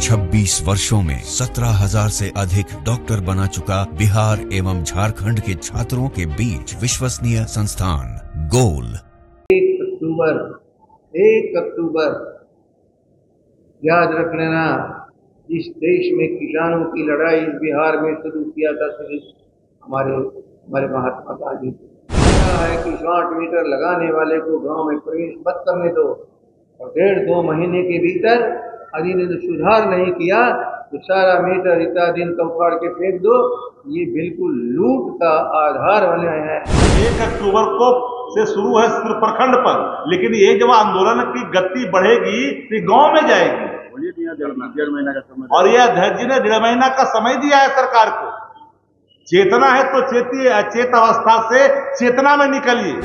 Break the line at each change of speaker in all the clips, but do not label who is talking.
26 वर्षों में 17,000 से अधिक डॉक्टर बना चुका बिहार एवं झारखंड के छात्रों के बीच विश्वसनीय संस्थान गोल।
1 अक्टूबर याद रख लेना। जिस देश में किसानों की लड़ाई बिहार में शुरू किया था सिर्फ हमारे महात्मा गांधी है कि 60 मीटर लगाने वाले को गांव में प्रवेश मत करने दो, और 1.5-2 महीने के भीतर यदि ने सुधार नहीं किया तो सारा मीटर इतना दिन का उखाड़ के फेंक दो। ये बिल्कुल लूट का आधार बने हैं।
1 अक्टूबर को से शुरू है सिर्फ प्रखंड पर, लेकिन ये जब आंदोलन की गति बढ़ेगी तो गांव में जाएगी।
1.5 महीना का समय,
और यह अध्यक्ष जी ने 1.5 महीना का समय दिया है सरकार को। चेतना है तो चेत अवस्था से चेतना में निकलिए।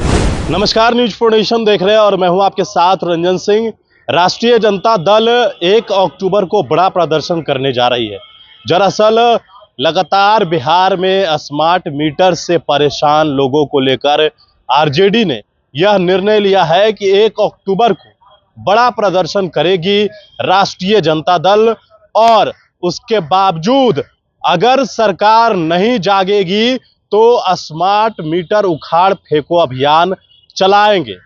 नमस्कार, न्यूज फॉर नेशन देख रहे हैं और मैं हूं आपके साथ रंजन सिंह। राष्ट्रीय जनता दल 1 अक्टूबर को बड़ा प्रदर्शन करने जा रही है। दरअसल लगातार बिहार में स्मार्ट मीटर से परेशान लोगों को लेकर आरजेडी ने यह निर्णय लिया है कि 1 अक्टूबर को बड़ा प्रदर्शन करेगी राष्ट्रीय जनता दल, और उसके बावजूद अगर सरकार नहीं जागेगी तो स्मार्ट मीटर उखाड़ फेंको अभियान चलाएंगे।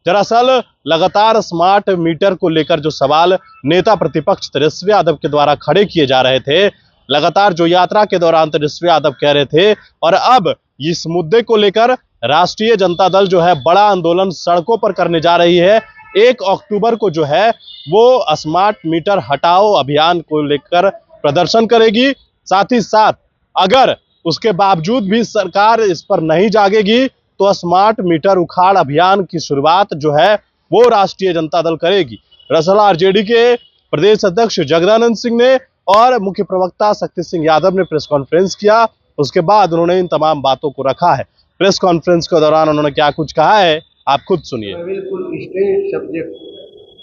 दरअसल लगातार स्मार्ट मीटर को लेकर जो सवाल नेता प्रतिपक्ष तेजस्वी यादव के द्वारा खड़े किए जा रहे थे, लगातार जो यात्रा के दौरान तेजस्वी यादव कह रहे थे, और अब इस मुद्दे को लेकर राष्ट्रीय जनता दल जो है बड़ा आंदोलन सड़कों पर करने जा रही है। 1 अक्टूबर को जो है वो स्मार्ट मीटर हटाओ अभियान को लेकर प्रदर्शन करेगी। साथ ही साथ अगर उसके बावजूद भी सरकार इस पर नहीं जागेगी तो स्मार्ट मीटर उखाड़ अभियान की शुरुआत जो है वो राष्ट्रीय जनता दल करेगी। दरअसल आरजेडी के प्रदेश अध्यक्ष जगदानंद सिंह ने और मुख्य प्रवक्ता शक्ति सिंह यादव ने प्रेस कॉन्फ्रेंस किया। उसके बाद उन्होंने इन तमाम बातों को रखा है। प्रेस कॉन्फ्रेंस के दौरान उन्होंने क्या कुछ कहा है, आप खुद सुनिए।
बिल्कुल स्टेट सब्जेक्ट,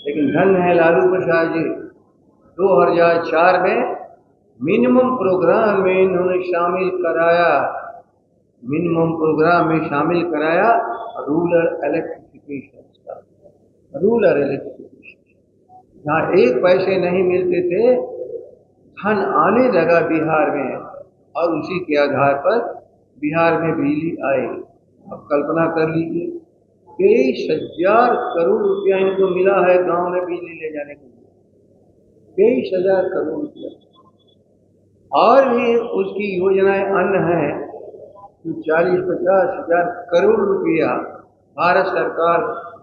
लेकिन धन है लालू प्रसाद जी। 2004 में मिनिमम प्रोग्राम में इन्होंने शामिल कराया रूरल इलेक्ट्रिफिकेशन का। जहाँ 1 पैसे नहीं मिलते थे, धन आने लगा बिहार में, और उसी के आधार पर बिहार में बिजली आई। अब कल्पना कर लीजिए, 23,000 करोड़ रुपया इनको मिला है गांव में बिजली ले जाने के लिए। 23,000 करोड़ रुपया। और भी उसकी योजनाएं अन्य हैं, तो 40-50 हजार करोड़ रुपया भारत सरकार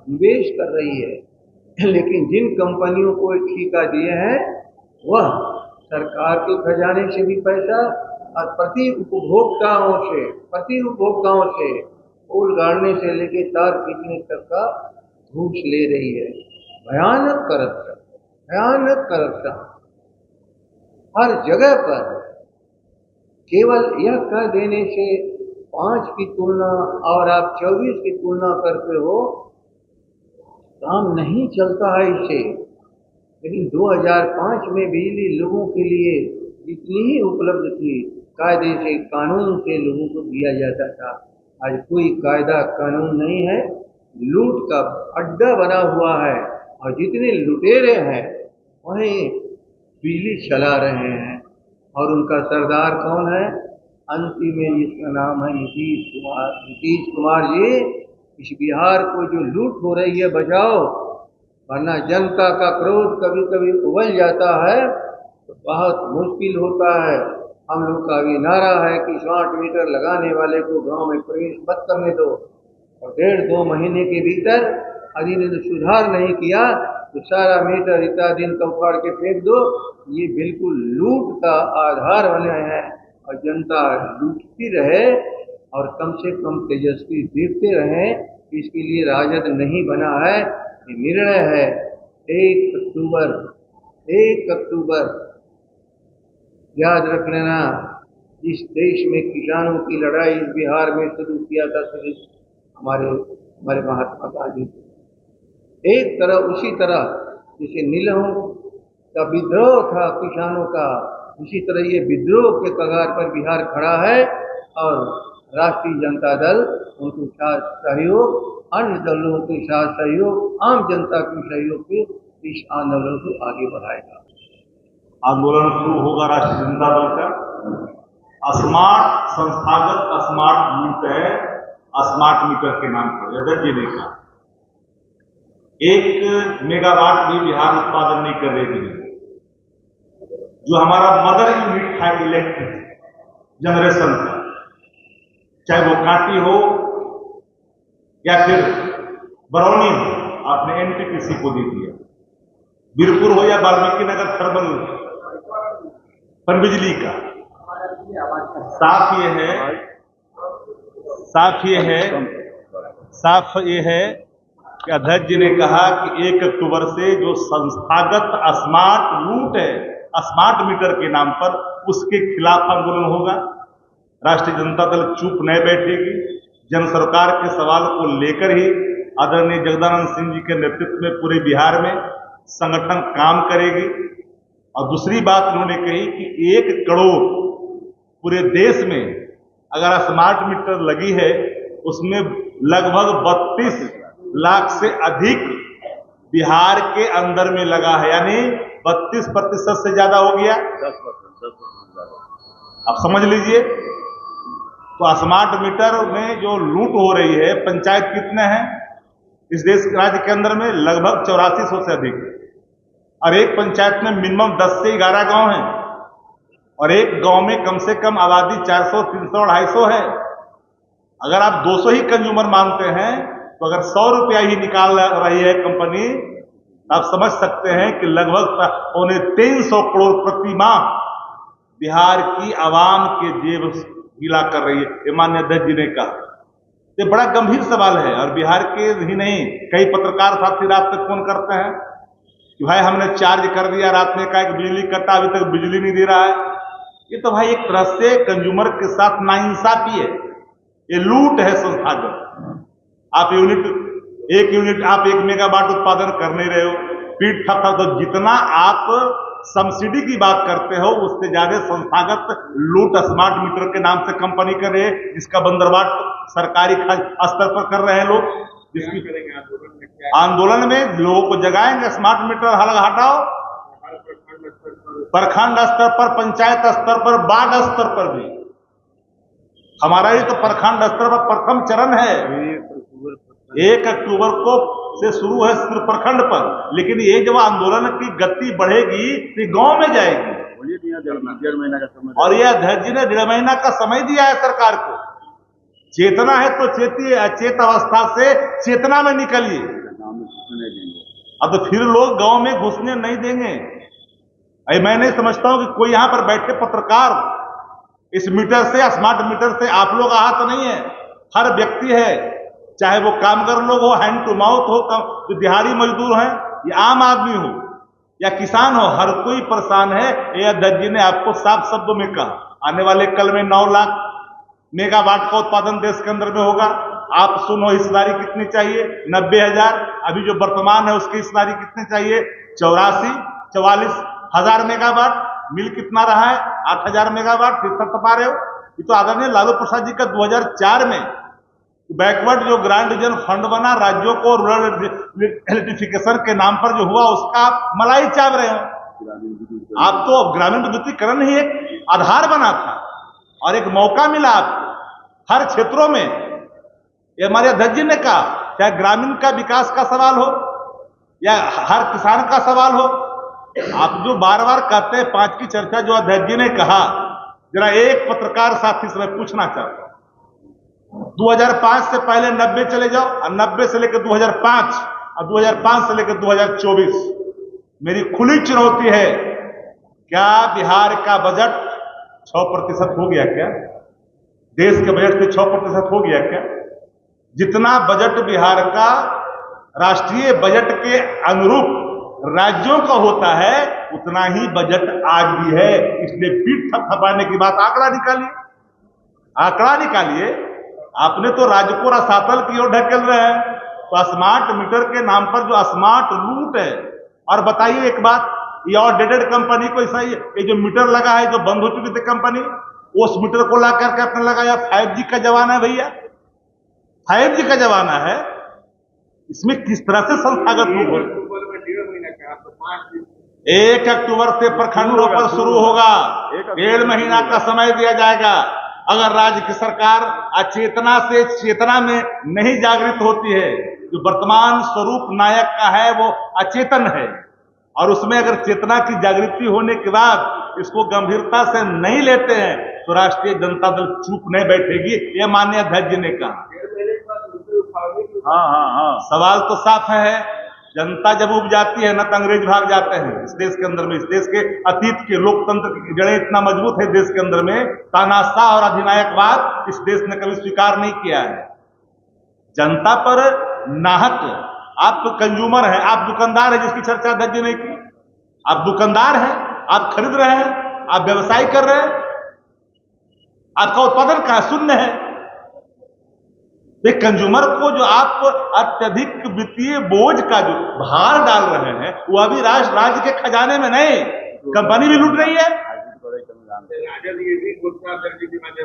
निवेश कर रही है। लेकिन जिन कंपनियों को ठेका दिए हैं वह सरकार के खजाने से भी पैसा और प्रति उपभोक्ताओं से पोल गाड़ने से लेके तार खींचने तक का घूस ले रही है। भयानक करप्शन हर जगह पर। केवल यह कह देने से 5 की तुलना और आप 24 की तुलना करते हो, काम नहीं चलता है इससे। लेकिन 2005 में बिजली लोगों के लिए जितनी ही उपलब्ध थी, कायदे से कानून से लोगों को दिया जाता था। आज कोई कायदा कानून नहीं है, लूट का अड्डा बना हुआ है, और जितने लुटेरे हैं वही बिजली चला रहे हैं। और उनका सरदार कौन है? अंतिम में जिसका नाम है नीतीश कुमार जी। इस बिहार को जो लूट हो रही है बचाओ, वरना जनता का क्रोध कभी कभी उबल जाता है तो बहुत मुश्किल होता है। हम लोग का भी नारा है कि 60 मीटर लगाने वाले को गांव में प्रवेश मत करने दो, और 1.5-2 महीने के भीतर यदि ने सुधार नहीं किया तो सारा मीटर इतना दिन का उखाड़ के फेंक दो। ये बिल्कुल लूट का आधार बने हैं, और जनता लूटती रहे और कम से कम तेजस्वी देखते रहे। इसके लिए राजद नहीं बना है, ये निर्णय है। 1 अक्टूबर याद रख लेना। जिस देश में किसानों की लड़ाई बिहार में शुरू किया था सिर्फ हमारे महात्मा गांधी। उसी तरह जैसे नीलहों का विद्रोह था किसानों का, उसी तरह ये विद्रोह के कगार पर बिहार खड़ा है। और राष्ट्रीय जनता दल उनके साथ सहयोग, अन्य दलों के साथ सहयोग, आम जनता के सहयोग से इस आंदोलन को आगे बढ़ाएगा।
आंदोलन शुरू होगा राष्ट्रीय जनता दल का। संस्थागत स्मार्ट मीटर, स्मार्ट मीटर के नाम पर अध्यक्ष जी ने कहा 1 मेगावाट भी बिहार उत्पादन नहीं कर रही थी। जो हमारा मदर यूनिट था इलेक्ट्रिक जनरेशन का, चाहे वो काटी हो या फिर बरौनी हो, आपने एनटीपीसी को दे दिया। बीरपुर हो या वाल्मीकि नगर थर्मल पनबिजली का। साफ ये है कि अध्यक्ष जी ने कहा कि 1 अक्टूबर से जो संस्थागत स्मार्ट रूट है स्मार्ट मीटर के नाम पर, उसके खिलाफ आंदोलन होगा। राष्ट्रीय जनता दल चुप नहीं बैठेगी। जन सरकार के सवाल को लेकर ही आदरणीय जगदानंद सिंह जी के नेतृत्व में पूरे बिहार में संगठन काम करेगी। और दूसरी बात उन्होंने कही कि 1 करोड़ पूरे देश में अगर स्मार्ट मीटर लगी है, उसमें लगभग 32 लाख से अधिक बिहार के अंदर में लगा है, यानी 32% से ज्यादा हो गया।
10%।
आप समझ लीजिए। तो स्मार्ट मीटर में जो लूट हो रही है, पंचायत कितने हैं इस देश राज्य के अंदर में? लगभग 8400 से अधिक। और एक पंचायत में मिनिमम 10 से 11 गांव हैं, और एक गांव में कम से कम आबादी 400, 300, 250 है। अगर आप 200 ही कंज्यूमर मानते हैं, तो अगर 100 रुपया ही निकाल रही है कंपनी, आप समझ सकते हैं कि लगभग 350 करोड़ प्रति माह बिहार की आवाम के जेब गीला कर रही है। ये माननीय अध्यक्ष जी ने कहा। ये बड़ा गंभीर सवाल है। और बिहार के ही नहीं, कई पत्रकार साथी रात तक फोन करते हैं कि भाई हमने चार्ज कर दिया, रात में कहा कि बिजली कटा, अभी तक बिजली नहीं दे रहा है। ये तो भाई एक तरह से कंज्यूमर के साथ नाइंसाफी है, ये लूट है संस्थागत। आप एक यूनिट आप 1 मेगावाट उत्पादन कर नहीं रहे हो, पीठ था। तो जितना आप सब्सिडी की बात करते हो, उससे ज्यादा संस्थागत लूट स्मार्ट मीटर के नाम से कंपनी कर रहे हैं, जिसका बंदरबाट सरकारी स्तर पर कर रहे हैं लोग। जिसकी आंदोलन में लोगों को जगाएंगे, स्मार्ट मीटर हटाओ, प्रखंड स्तर पर, पंचायत स्तर पर, वार्ड स्तर पर भी। हमारा ही तो प्रखंड स्तर पर प्रथम चरण है। 1 अक्टूबर को से शुरू है सिर्फ प्रखंड पर, लेकिन ये जब आंदोलन की गति बढ़ेगी तो गांव में जाएगी।
1.5 महीना का समय,
और ये अध्यक्ष जी ने 1.5 महीना का समय दिया है सरकार को। चेतना है तो चेतिए, अचेत अवस्था से चेतना में निकलिए।
गाँव में घुसने नहीं देंगे।
अब तो फिर लोग गांव में घुसने नहीं देंगे। मैं नहीं समझता हूं कि कोई यहां पर बैठे पत्रकार इस मीटर से, स्मार्ट मीटर से आप लोग आहत नहीं है। हर व्यक्ति है, चाहे वो कामगार लोग हो, हैंड टू माउथ हो, जो दिहाड़ी मजदूर हैं, या आम आदमी हो या किसान हो, हर कोई परेशान है। ये अध्यक्ष जी ने आपको साफ शब्दों में कहा आने वाले कल में 9 लाख मेगावाट का उत्पादन देश के अंदर में होगा। आप सुनो, हिस्सेदारी कितनी चाहिए? 90,000। अभी जो वर्तमान है उसकी हिस्सेदारी कितनी चाहिए? 44 हजार मेगावाट। मिल कितना रहा है? 8,000 मेगावाट। फिर तक पा रहे हो। ये तो आदरणीय लालू प्रसाद जी का 2004 में बैकवर्ड जो ग्रांड रीजन फंड बना राज्यों को रूरल इलेक्ट्रिफिकेशन के नाम पर जो हुआ, उसका आप मलाई चाव रहे हो। आप तो ग्रामीण विद्युतीकरण ही एक आधार बना था और एक मौका मिला आपको हर क्षेत्रों में। ये हमारे अध्यक्ष जी ने कहा, चाहे ग्रामीण का विकास का सवाल हो या हर किसान का सवाल हो। आप जो बार बार कहते हैं 5 की चर्चा, जो अध्यक्ष जी ने कहा, जरा एक पत्रकार साथी से मैं पूछना चाहता हूं, 2005 से पहले 90 चले जाओ, और 90 से लेकर 2005 और 2005 से लेकर 2024। मेरी खुली चुनौती है, क्या बिहार का बजट 6% हो गया क्या? देश के बजट से 6% हो गया क्या? जितना बजट बिहार का राष्ट्रीय बजट के अनुरूप राज्यों का होता है, उतना ही बजट आज भी है। इसलिए पीठ थपथपाने की बात, आंकड़ा निकालिए। आपने तो राज्य को रसातल की ओर ढकेल रहे हैं। तो स्मार्ट मीटर के नाम पर जो स्मार्ट रूट है, और बताइए एक बात, ये आउटडेटेड कंपनी को ऐसा, ये जो मीटर लगा है, जो बंद हो चुकी थी कंपनी, उस मीटर को ला करके आपने लगाया। 5G का जमाना है भैया, 5G का जमाना है। इसमें किस तरह से संस्थागत रूप हो? 1 अक्टूबर से प्रखंडों पर शुरू होगा। 1.5 महीना का समय दिया जाएगा। अगर राज्य की सरकार अचेतना से चेतना में नहीं जागृत होती है, जो वर्तमान स्वरूप नायक का है वो अचेतन है, और उसमें अगर चेतना की जागृति होने के बाद इसको गंभीरता से नहीं लेते हैं तो राष्ट्रीय जनता दल चुप नहीं बैठेगी, ये माननीय अध्यक्ष जी ने कहा।
हाँ
सवाल तो साफ है, जनता जब उब जाती है ना तो अंग्रेज भाग जाते हैं। इस देश के अंदर में, इस देश के अतीत के लोकतंत्र की जड़ें इतना मजबूत है देश के अंदर में, तानाशाह और अधिनायकवाद इस देश ने कभी स्वीकार नहीं किया है। जनता पर नाहक, आप तो कंज्यूमर हैं, आप दुकानदार हैं जिसकी चर्चा अध्यक्ष जी ने की। आप दुकानदार हैं, आप खरीद रहे हैं, आप व्यवसाय कर रहे हैं, आपका उत्पादन कहां शून्य है। एक कंज्यूमर को जो आप अत्यधिक वित्तीय बोझ का जो भार डाल रहे हैं वो अभी राज्य के खजाने में नहीं, कंपनी भी लूट रही है।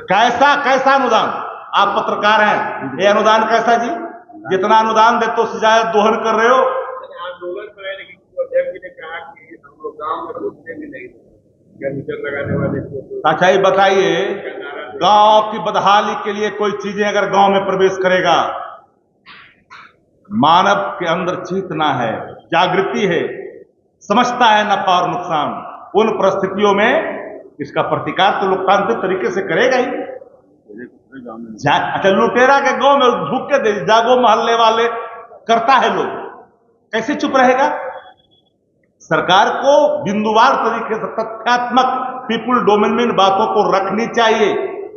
कैसा अनुदान? आप पत्रकार हैं, ये अनुदान कैसा जी? जितना अनुदान देते उससे ज्यादा दोहन कर रहे हो।
आंदोलन में है, लेकिन अध्यक्ष जी ने कहा कि हम लोग गांव में घुसने भी नहीं देंगे मीटर लगाने वाले को।
अच्छा ये बताइए, गांव की बदहाली के लिए कोई चीजें अगर गांव में प्रवेश करेगा, मानव के अंदर चेतना है, जागृति है, समझता है नफा और नुकसान, उन परिस्थितियों में इसका प्रतिकार तो लोकतांत्रिक तरीके से करेगा ही। अच्छा लुटेरा के गांव में ढूक के जागो मोहल्ले वाले करता है, लोग कैसे चुप रहेगा? सरकार को बिंदुवार तरीके से तथ्यात्मक पीपुल डोमेन में बातों को रखनी चाहिए।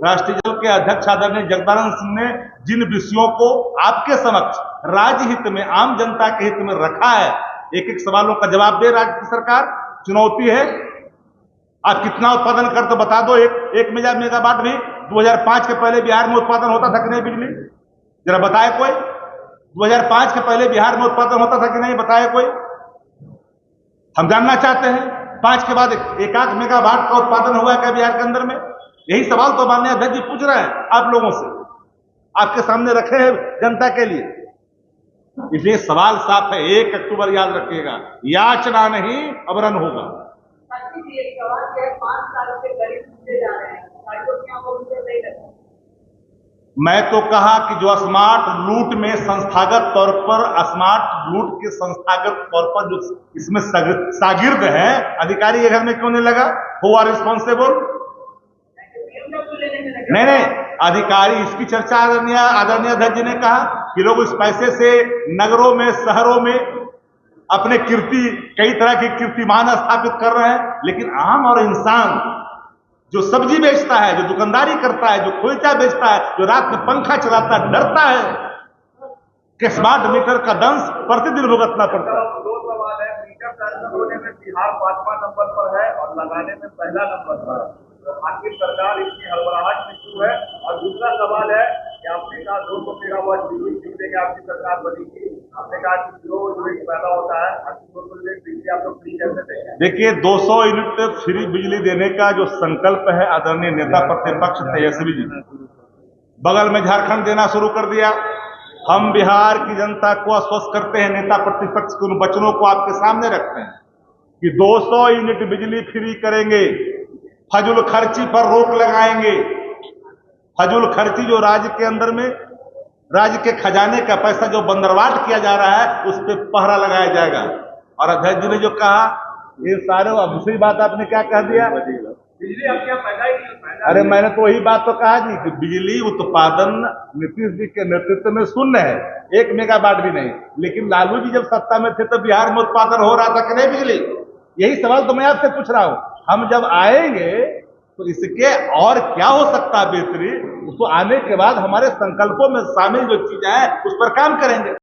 राष्ट्रीय जल के अध्यक्ष आदरणीय जगदानंद सिंह ने जिन विषयों को आपके समक्ष राज्य हित में, आम जनता के हित में रखा है, एक एक सवालों का जवाब दे राज्य की सरकार। चुनौती है, आप कितना उत्पादन करते बता दो। एक मेगावाट भी 2005 के पहले बिहार में उत्पादन होता था कि नहीं बिजली? जरा बताए कोई। 2005 के पहले बिहार में उत्पादन होता था कि नहीं, बताए कोई। हम जानना चाहते हैं 5 के बाद 1 मेगावाट का उत्पादन हुआ है क्या बिहार के अंदर में? यही सवाल तो माननीय अध्यक्ष जी पूछ रहे हैं आप लोगों से, आपके सामने रखे हैं जनता के लिए। इसलिए सवाल साफ है, 1 अक्टूबर याद रखिएगा, याचना नहीं अवरण होगा। मैं तो कहा कि जो स्मार्ट लूट में संस्थागत तौर पर, स्मार्ट लूट के संस्थागत तौर पर जो इसमें शागिर्द है, अधिकारी के घर में क्यों नहीं लगा? Who are responsible? नहीं, अधिकारी, इसकी चर्चा आदरणीय अध्यक्ष जी ने कहा कि लोग इस पैसे से नगरों में, शहरों में अपने कई तरह के कीर्तिमान स्थापित कर रहे हैं, लेकिन आम और इंसान जो सब्जी बेचता है, जो दुकानदारी करता है, जो खोइचा बेचता है, जो रात में पंखा चलाता है, डरता है कि स्मार्ट मीटर का दंश प्रतिदिन भुगतना पड़ता है।
दो सवाल है, मीटर चालू होने में बिहार 5वां नंबर पर है और लगाने में पहला नंबर पर है। आखिर सरकार इतनी हड़बड़ाहट में क्यों है? और दूसरा सवाल है कि आपने कहा 200 मेगावाट बिजली खरीदेंगे, आपकी सरकार बनेगी, आपने कहा कि जो यूनिट पैदा होता है 200 यूनिट बिजली आप लोग फ्री कैसे देंगे?
देखिए, 200 यूनिट फ्री बिजली देने का जो संकल्प है आदरणीय नेता प्रतिपक्ष तेजस्वी जी, बगल में झारखंड देना शुरू कर दिया। हम बिहार की जनता को आश्वस्त करते हैं, नेता प्रतिपक्ष के उन वचनों को आपके सामने रखते हैं कि 200 यूनिट बिजली फ्री करेंगे, फजूल खर्ची पर रोक लगाएंगे। फजूल खर्ची जो राज्य के अंदर में, राज्य के खजाने का पैसा जो बंदरवाट किया जा रहा है, उस पर पहरा लगाया जाएगा। और अध्यक्ष जी ने जो कहा, ये सारे, अब दूसरी बात आपने क्या कह दिया?
बिजली अब क्या पैदा ही नहीं।
अरे मैंने तो वही बात तो कहा जी कि बिजली उत्पादन नीतीश जी के नेतृत्व में शून्य है, 1 मेगावाट भी नहीं। लेकिन लालू जी जब सत्ता में थे तो बिहार में उत्पादन हो रहा था कि नहीं बिजली? यही सवाल तो मैं आपसे पूछ रहा हूं। हम जब आएंगे तो इसके और क्या हो सकता है बेहतरी, उसको आने के बाद हमारे संकल्पों में शामिल जो चीजें हैं उस पर काम करेंगे।